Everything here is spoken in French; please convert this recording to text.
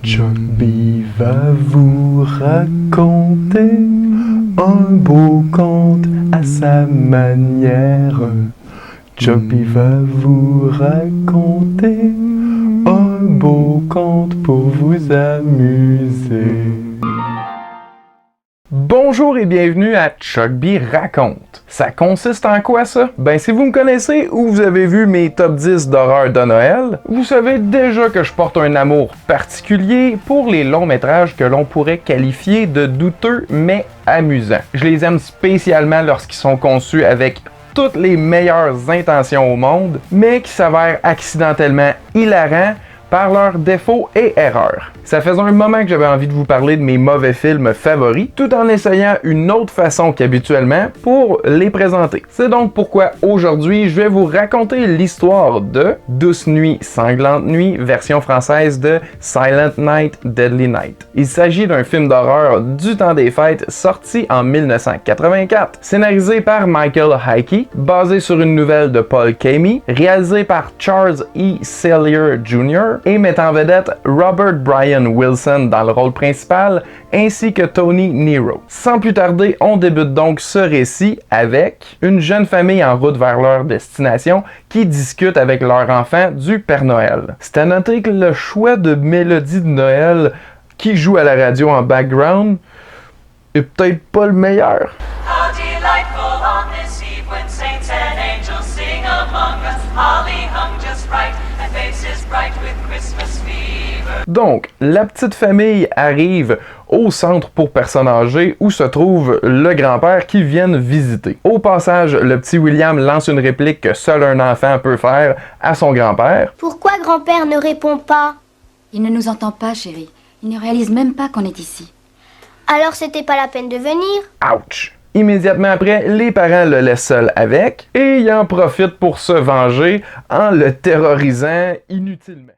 Chubby va vous raconter un beau conte à sa manière. Chubby va vous raconter un beau conte pour vous amuser. Bonjour et bienvenue à Chubby raconte. Ça consiste en quoi ça? Ben si vous me connaissez ou vous avez vu mes top 10 d'horreur de Noël, vous savez déjà que je porte un amour particulier pour les longs métrages que l'on pourrait qualifier de douteux mais amusants. Je les aime spécialement lorsqu'ils sont conçus avec toutes les meilleures intentions au monde, mais qui s'avèrent accidentellement hilarants par leurs défauts et erreurs. Ça faisait un moment que j'avais envie de vous parler de mes mauvais films favoris, tout en essayant une autre façon qu'habituellement pour les présenter. C'est donc pourquoi aujourd'hui, je vais vous raconter l'histoire de Douce Nuit, Sanglante Nuit, version française de Silent Night, Deadly Night. Il s'agit d'un film d'horreur du temps des fêtes sorti en 1984, scénarisé par Michael Hickey, basé sur une nouvelle de Paul Caimi, réalisé par Charles E. Sellier Jr. et mettant en vedette Robert Brian Wilson dans le rôle principal, ainsi que Tony Nero. Sans plus tarder, on débute donc ce récit avec une jeune famille en route vers leur destination qui discute avec leur enfant du Père Noël. C'est à noter que le choix de mélodie de Noël qui joue à la radio en background est peut-être pas le meilleur. How delightful on this eve when saints and angels sing among us. Holly hung just right and faces bright with Christmas fever. Donc, la petite famille arrive au centre pour personnes âgées où se trouve le grand-père qui vient visiter. Au passage, le petit William lance une réplique que seul un enfant peut faire à son grand-père. Pourquoi grand-père ne répond pas? Il ne nous entend pas, chérie. Il ne réalise même pas qu'on est ici. Alors c'était pas la peine de venir? Ouch! Immédiatement après, les parents le laissent seul avec et il en profite pour se venger en le terrorisant inutilement.